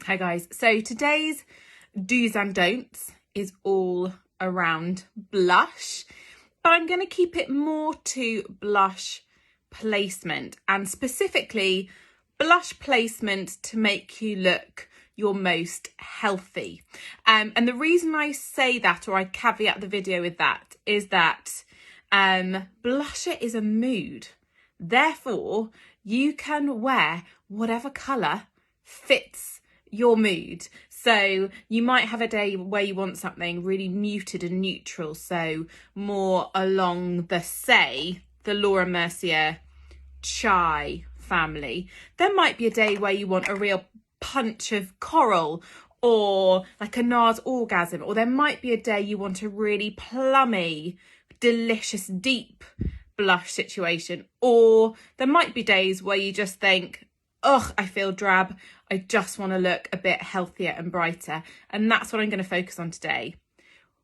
Hi guys, so today's do's and don'ts is all around blush, but I'm going to keep it more to blush placement and specifically blush placement to make you look your most healthy. And the reason I say that, or I caveat the video with that, is that blusher is a mood. Therefore, you can wear whatever colour fits your mood. So you might have a day where you want something really muted and neutral, so more along the Laura Mercier chai family. There might be a day where you want a real punch of coral, or like a NARS Orgasm, or there might be a day you want a really plummy, delicious, deep blush situation, or there might be days where you just think, ugh, I feel drab, I just want to look a bit healthier and brighter. And that's what I'm going to focus on today.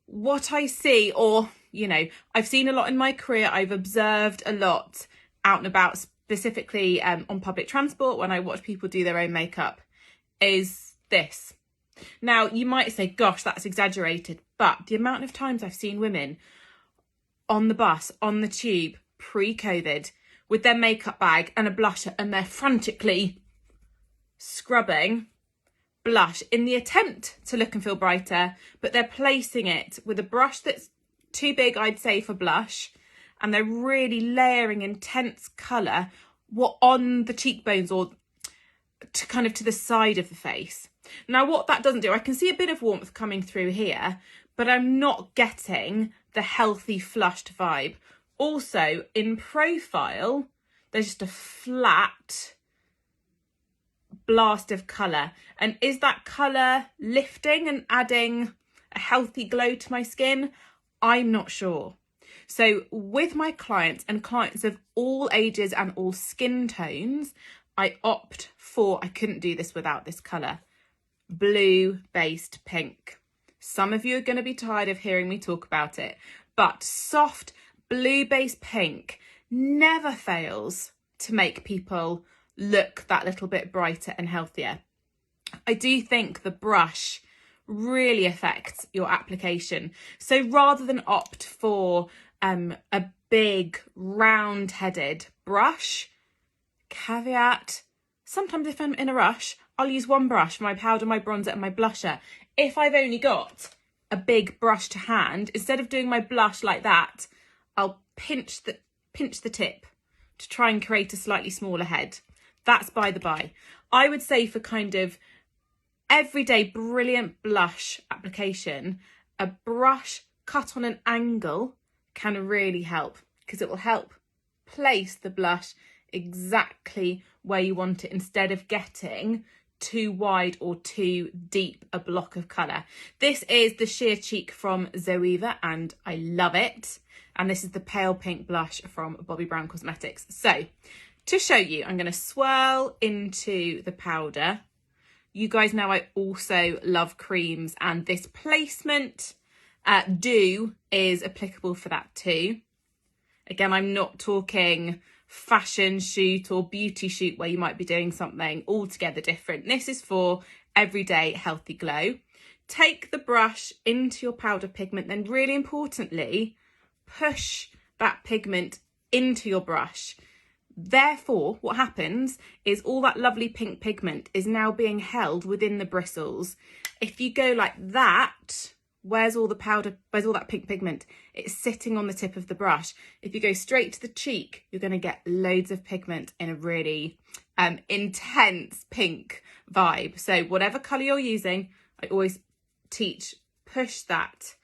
What I see, or, I've seen a lot in my career, I've observed a lot out and about, specifically on public transport when I watch people do their own makeup, is this. Now, you might say, gosh, that's exaggerated, but the amount of times I've seen women on the bus, on the tube, pre-COVID, with their makeup bag and a blusher, and they're frantically scrubbing blush in the attempt to look and feel brighter, but they're placing it with a brush that's too big, I'd say, for blush, and they're really layering intense colour on the cheekbones or to the side of the face. Now, what that doesn't do, I can see a bit of warmth coming through here, but I'm not getting the healthy flushed vibe. Also, in profile, there's just a flat blast of colour. And is that colour lifting and adding a healthy glow to my skin? I'm not sure. So with my clients, and clients of all ages and all skin tones, I opt for, I couldn't do this without this colour, blue-based pink. Some of you are going to be tired of hearing me talk about it, but soft blue-based pink never fails to make people look that little bit brighter and healthier. I do think the brush really affects your application. So rather than opt for a big round-headed brush, caveat, sometimes if I'm in a rush, I'll use one brush for my powder, my bronzer and my blusher. If I've only got a big brush to hand, instead of doing my blush like that, I'll pinch the tip to try and create a slightly smaller head. That's by the by. I would say for kind of everyday brilliant blush application, a brush cut on an angle can really help, because it will help place the blush exactly where you want it instead of getting too wide or too deep a block of colour. This is the Sheer Cheek from Zoeva and I love it. And this is the pale pink blush from Bobbi Brown Cosmetics. So to show you, I'm going to swirl into the powder. You guys know I also love creams, and this placement do is applicable for that too. Again, I'm not talking fashion shoot or beauty shoot where you might be doing something altogether different. This is for everyday healthy glow. Take the brush into your powder pigment, then really importantly, push that pigment into your brush. Therefore, what happens is all that lovely pink pigment is now being held within the bristles. If you go like that, where's all that pink pigment? It's sitting on the tip of the brush. If you go straight to the cheek, you're going to get loads of pigment in a really intense pink vibe. So whatever colour you're using, I always teach, push that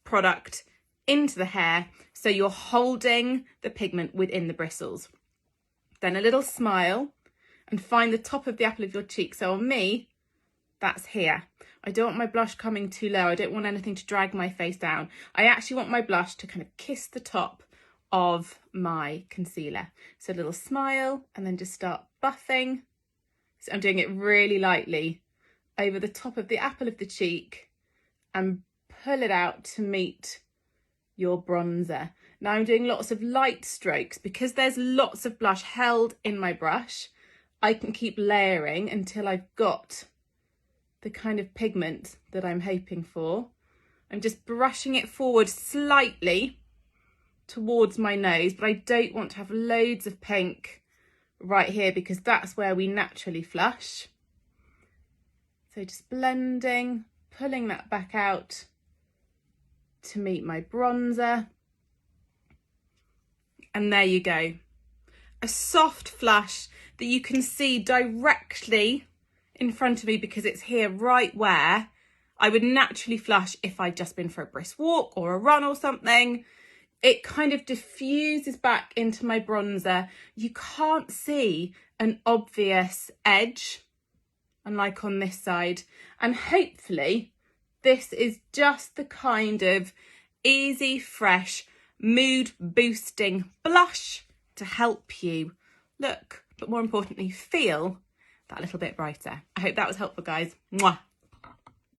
product into the hair so you're holding the pigment within the bristles. Then a little smile and find the top of the apple of your cheek. So on me, that's here. I don't want my blush coming too low. I don't want anything to drag my face down. I actually want my blush to kind of kiss the top of my concealer. So a little smile and then just start buffing. So I'm doing it really lightly over the top of the apple of the cheek and pull it out to meet your bronzer. Now I'm doing lots of light strokes because there's lots of blush held in my brush. I can keep layering until I've got the kind of pigment that I'm hoping for. I'm just brushing it forward slightly towards my nose, but I don't want to have loads of pink right here because that's where we naturally flush. So just blending, pulling that back out to meet my bronzer. And there you go. A soft flush that you can see directly in front of me because it's here right where I would naturally flush if I'd just been for a brisk walk or a run or something. It kind of diffuses back into my bronzer. You can't see an obvious edge, unlike on this side. And hopefully this is just the kind of easy, fresh, mood boosting blush to help you look, but more importantly, feel that little bit brighter. I hope that was helpful, guys. Mwah.